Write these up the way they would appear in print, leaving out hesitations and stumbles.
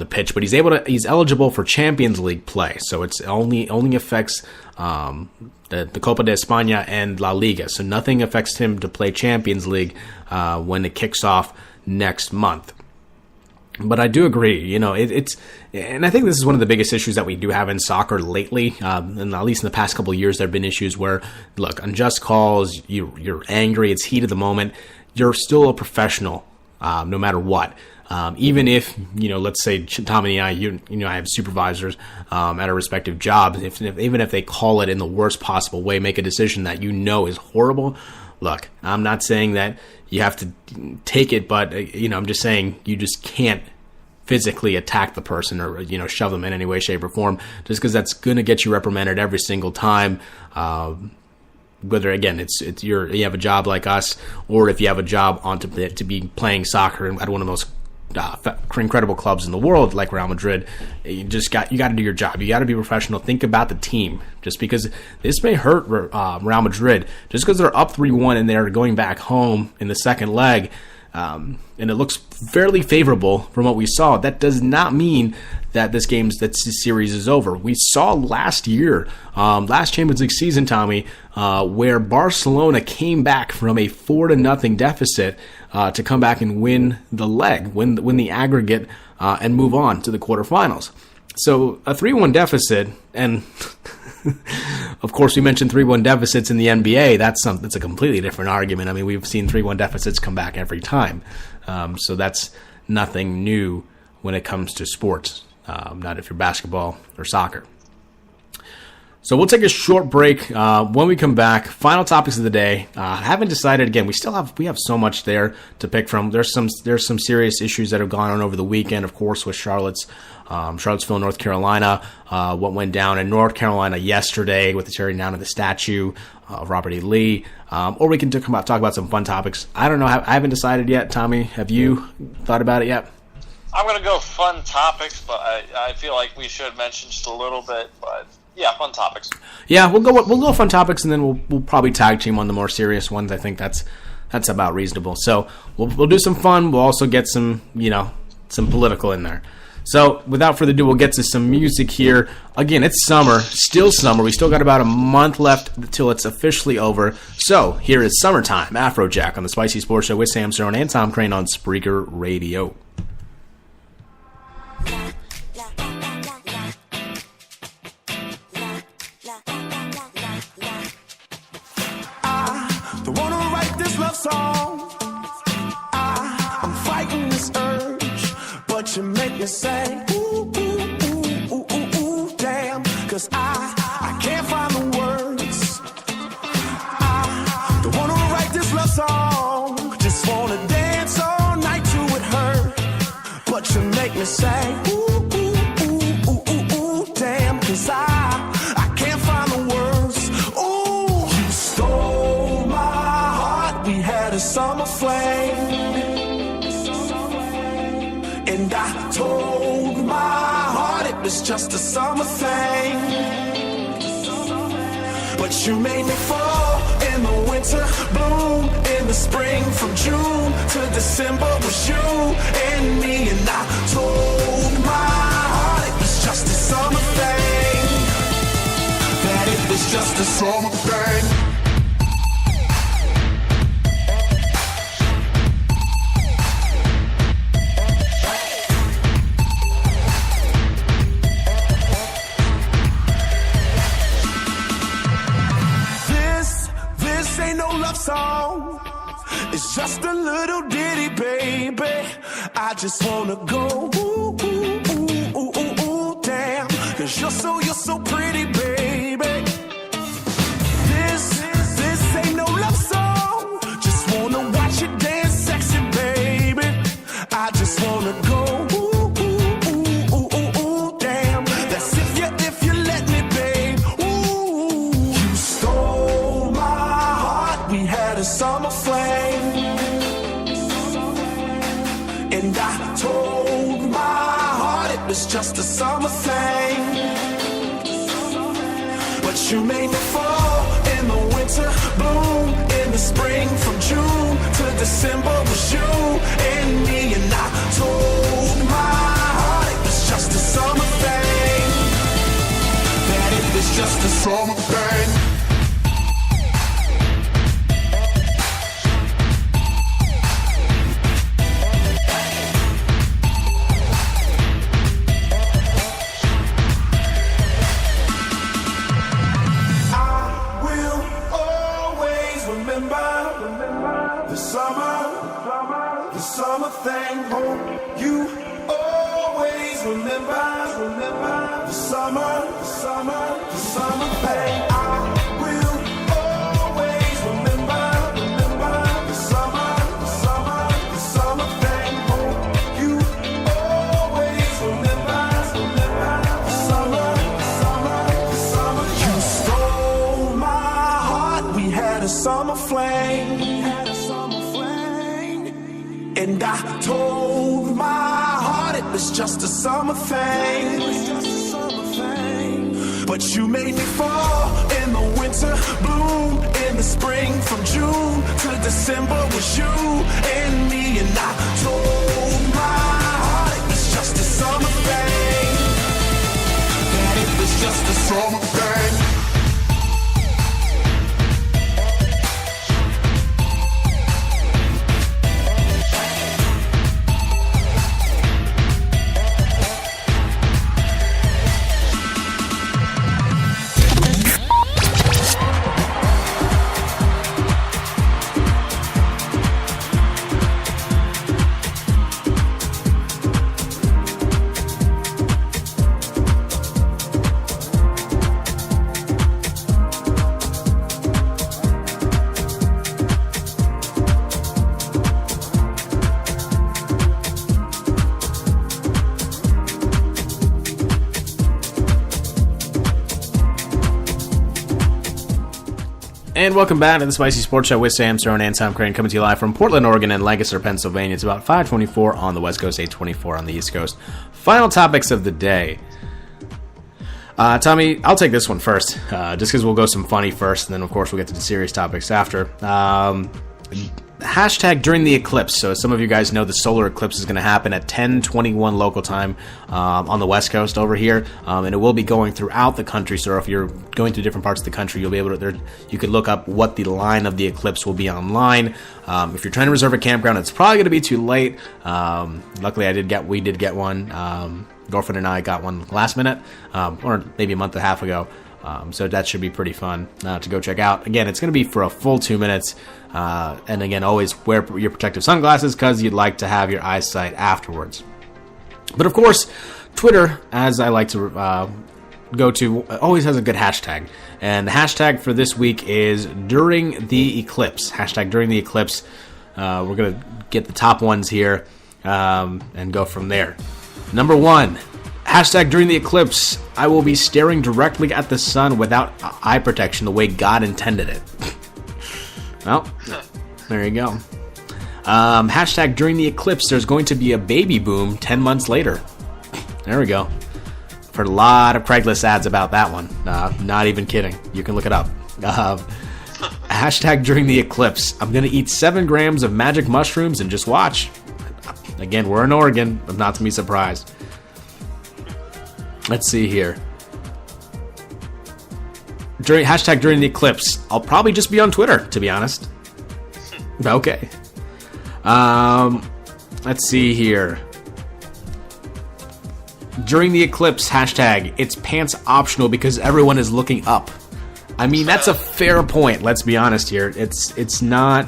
the pitch, but he's eligible for Champions League play, so it's only affects the Copa de España and La Liga, so nothing affects him to play Champions League when it kicks off next month. But I do agree, it's, and I think this is one of the biggest issues that we do have in soccer lately, and at least in the past couple of years, there have been issues where, look, unjust calls, you're angry, it's heat of the moment, you're still a professional, no matter what. Even if, let's say Tommy and I have supervisors at our respective jobs, even if they call it in the worst possible way, make a decision that is horrible, look, I'm not saying that you have to take it, but, I'm just saying you just can't physically attack the person or, shove them in any way, shape, or form, just because that's going to get you reprimanded every single time. Whether, again, you have a job like us, or if you have a job to be playing soccer at one of the most incredible clubs in the world like Real Madrid, you got to do your job. You got to be professional. Think about the team. Just because this may hurt Real Madrid, just because they're up 3-1 and they're going back home in the second leg, and it looks fairly favorable from what we saw, that does not mean that this series is over. We saw last year, last Champions League season, Tommy, where Barcelona came back from a 4-0 deficit to come back and win the leg, win the aggregate, and move on to the quarterfinals. So a 3-1 deficit, and of course we mentioned 3-1 deficits in the NBA. That's a completely different argument. I mean, we've seen 3-1 deficits come back every time. So that's nothing new when it comes to sports, not if you're basketball or soccer. So we'll take a short break. When we come back, final topics of the day. Haven't decided. Again, we have so much there to pick from. There's some serious issues that have gone on over the weekend. Of course, with Charlottesville, North Carolina. What went down in North Carolina yesterday with the tearing down of the statue of Robert E. Lee. Or we can talk about some fun topics. I don't know. I haven't decided yet. Tommy, have you thought about it yet? I'm going to go fun topics, but I feel like we should mention just a little bit, but. Yeah, fun topics. Yeah, we'll go fun topics, and then we'll probably tag team on the more serious ones. I think that's about reasonable. So we'll do some fun. We'll also get some political in there. So without further ado, we'll get to some music here. Again, it's summer, still summer. We still got about a month left until it's officially over. So here is Summertime, Afrojack on the Spicy Sports Show with Sam Cerrone and Tom Crane on Spreaker Radio. Song. I'm fighting this urge, but you make me say, ooh, ooh, ooh, ooh, ooh, ooh, damn, 'cause I can't find the words. I don't wanna write this love song, just wanna dance all night to it hurt, but you make me say, ooh, ooh, ooh, ooh, ooh, ooh, damn, 'cause I can't find the words. Ooh, you stole my heart, we had a summer flame, and I told my heart it was just a summer thing, but you made me fall in the winter, bloom in the spring, from June to December was you and me, and I told my heart it was just a summer thing, that it was just a summer thing. Song. It's just a little ditty, baby. I just wanna go ooh, ooh, ooh, ooh, ooh, ooh, damn, 'cause you're so pretty, baby. This ain't no love song. Just wanna watch you dance sexy, baby. I just wanna go ooh, ooh, ooh, ooh, ooh, ooh, damn. That's if you let me, babe. Ooh, you stole my heart. We had a summer flame, and I told my heart it was just a summer thing, but you made me fall in the winter, bloom in the spring, from June to December was you and me, and I told my heart it was remember the summer pain. I will always remember the summer pain. Oh, you always remember the summer. You stole my heart. We had a summer flame. And I told my heart it was just a summer thing. But you made me fall in the winter, bloom in the spring. From June to December was you and me. And I told my heart it was just a summer thing. That it was just a summer thing. And welcome back to the Spicy Sports Show with Sam Stone and Tom Crane, coming to you live from Portland, Oregon, and Lancaster, Pennsylvania. It's about 5:24 on the West Coast, 8:24 on the East Coast. Final topics of the day. Tommy, I'll take this one first, just because we'll go some funny first, and then, of course, we'll get to the serious topics after. Hashtag during the eclipse. So as some of you guys know, the solar eclipse is going to happen at 10:21 local time on the West Coast over here, and it will be going throughout the country. So if you're going to different parts of the country, you'll be able to. You could look up what the line of the eclipse will be online. If you're trying to reserve a campground, it's probably going to be too late. Luckily, we did get one. Girlfriend and I got one last minute, or maybe a month and a half ago. So that should be pretty fun to go check out. Again, it's going to be for a full 2 minutes. And again, always wear your protective sunglasses because you'd like to have your eyesight afterwards. But of course, Twitter, as I like to go to, always has a good hashtag. And the hashtag for this week is during the eclipse. Hashtag during the eclipse. We're going to get the top ones here and go from there. Number 1. Hashtag during the eclipse, I will be staring directly at the sun without eye protection the way God intended it. Well, there you go. Hashtag during the eclipse, there's going to be a baby boom 10 months later. There we go. I've heard a lot of Craigslist ads about that one. Not even kidding. You can look it up. Hashtag during the eclipse, I'm going to eat 7 grams of magic mushrooms and just watch. Again, we're in Oregon, but not to be surprised. Let's see here. Hashtag during the eclipse. I'll probably just be on Twitter, to be honest. Okay. Let's see here. During the eclipse, hashtag, it's pants optional because everyone is looking up. I mean, that's a fair point, let's be honest here. It's not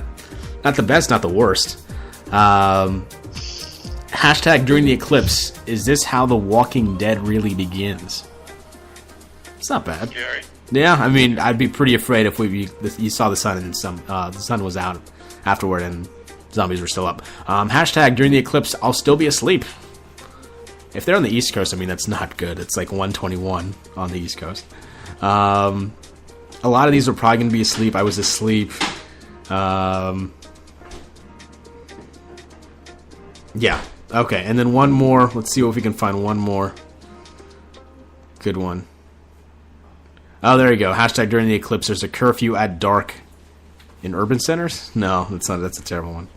the best, not the worst. Hashtag during the eclipse, is this how The Walking Dead really begins? It's not bad. Scary. Yeah, I mean, I'd be pretty afraid if you saw the sun and the sun was out afterward and zombies were still up. Hashtag during the eclipse, I'll still be asleep. If they're on the East Coast, I mean, that's not good. It's like 1:21 on the East Coast. A lot of these are probably going to be asleep. I was asleep. Yeah. Okay, and then one more. Let's see if we can find one more. Good one. Oh, there you go. Hashtag during the eclipse, there's a curfew at dark in urban centers? No, that's not. That's a terrible one.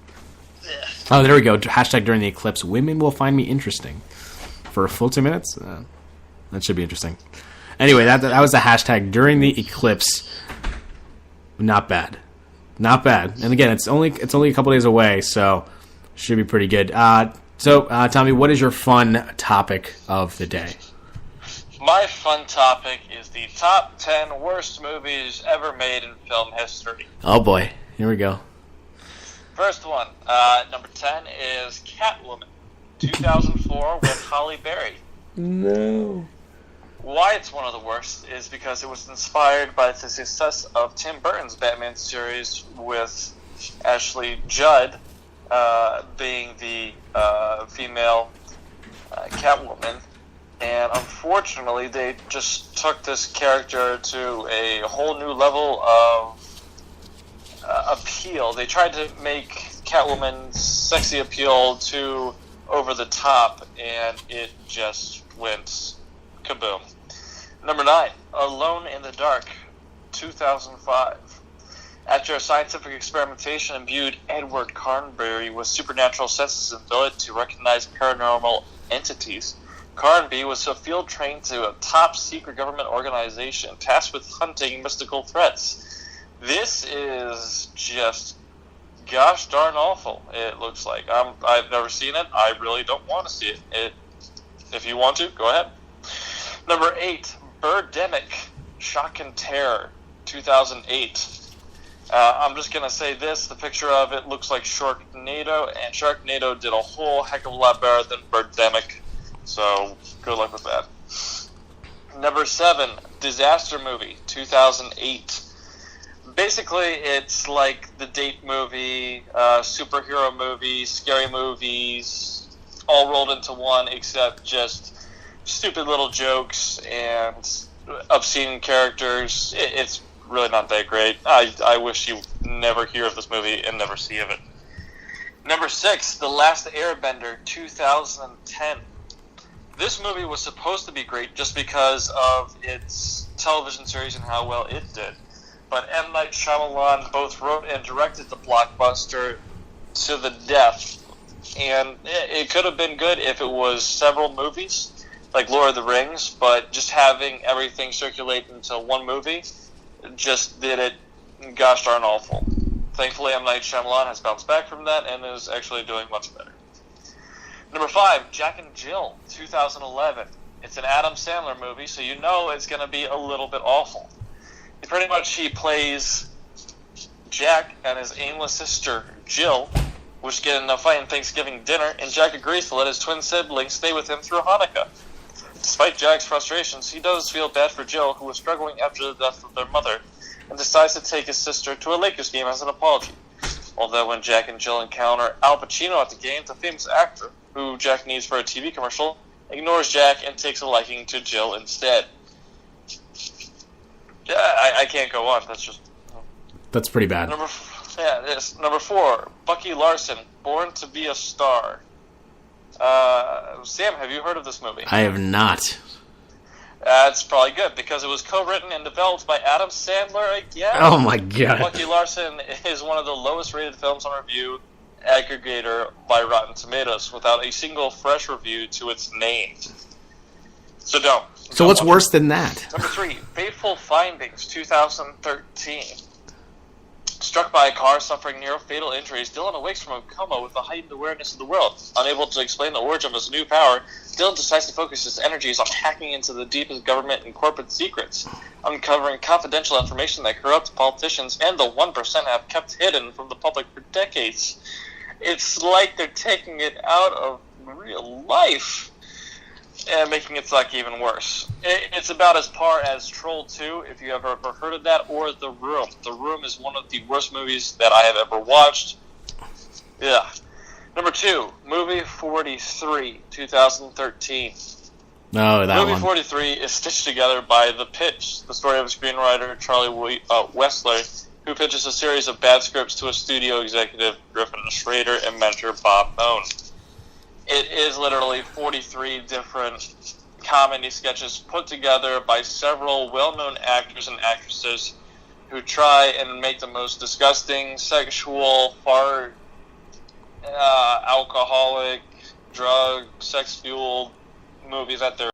Oh, there we go. Hashtag during the eclipse, women will find me interesting. For a full 2 minutes? That should be interesting. Anyway, that was the hashtag during the eclipse. Not bad. Not bad. And again, it's only a couple days away, so should be pretty good. So, Tommy, what is your fun topic of the day? My fun topic is the top 10 worst movies ever made in film history. Oh boy, here we go. First one, number 10 is Catwoman, 2004 with Halle Berry. No. Why it's one of the worst is because it was inspired by the success of Tim Burton's Batman series, with Ashley Judd being the female Catwoman. And unfortunately, they just took this character to a whole new level of appeal. They tried to make Catwoman's sexy appeal too over the top, and it just went kaboom. Number 9, Alone in the Dark, 2005. After a scientific experimentation imbued Edward Carnbury with supernatural senses and ability to recognize paranormal entities, Carnby was field-trained to a top-secret government organization tasked with hunting mystical threats. This is just gosh darn awful, it looks like. I've never seen it. I really don't want to see it. If you want to, go ahead. Number 8, Birdemic, Shock and Terror, 2008. I'm just going to say this. The picture of it looks like Sharknado, and Sharknado did a whole heck of a lot better than Birdemic. So, good luck with that. Number 7, Disaster Movie, 2008. Basically, it's like the date movie, superhero movie, scary movies, all rolled into one, except just stupid little jokes and obscene characters. It's really not that great. I wish you never hear of this movie and never see of it. Number 6, The Last Airbender, 2010. This movie was supposed to be great just because of its television series and how well it did. But M. Night Shyamalan both wrote and directed the blockbuster to the death. And it could have been good if it was several movies, like Lord of the Rings, but just having everything circulate into one movie just did it gosh darn awful. Thankfully, M. Night Shyamalan has bounced back from that and is actually doing much better. Number 5, Jack and Jill, 2011. It's an Adam Sandler movie, so you know it's going to be a little bit awful. Pretty much he plays Jack and his aimless sister, Jill, which get in a fight in Thanksgiving dinner, and Jack agrees to let his twin siblings stay with him through Hanukkah. Despite Jack's frustrations, he does feel bad for Jill, who was struggling after the death of their mother, and decides to take his sister to a Lakers game as an apology. Although when Jack and Jill encounter Al Pacino at the game, the famous actor, who Jack needs for a TV commercial, ignores Jack and takes a liking to Jill instead. Yeah, I can't go on. That's pretty bad. Number 4, Bucky Larson, Born to Be a Star. Sam, have you heard of this movie? I have not. That's probably good, because it was co-written and developed by Adam Sandler again. Oh my god. Bucky Larson is one of the lowest rated films on review aggregator by Rotten Tomatoes, without a single fresh review to its name. So don't. So what's worse than that? Number 3, Fateful Findings, 2013. Struck by a car suffering near-fatal injuries, Dylan awakes from a coma with a heightened awareness of the world. Unable to explain the origin of his new power, Dylan decides to focus his energies on hacking into the deepest government and corporate secrets, uncovering confidential information that corrupt politicians and the 1% have kept hidden from the public for decades. It's like they're taking it out of real life and making it suck even worse. It's about as par as Troll 2, if you have ever heard of that, or The Room. The Room is one of the worst movies that I have ever watched. Yeah. Number 2, Movie 43, 2013. No, that Movie one. 43 is stitched together by The Pitch, the story of screenwriter Charlie Wessler, who pitches a series of bad scripts to a studio executive, Griffin Schrader, and mentor Bob Bone. It is literally 43 different comedy sketches put together by several well-known actors and actresses who try and make the most disgusting, sexual, fart, alcoholic, drug, sex-fueled movies that there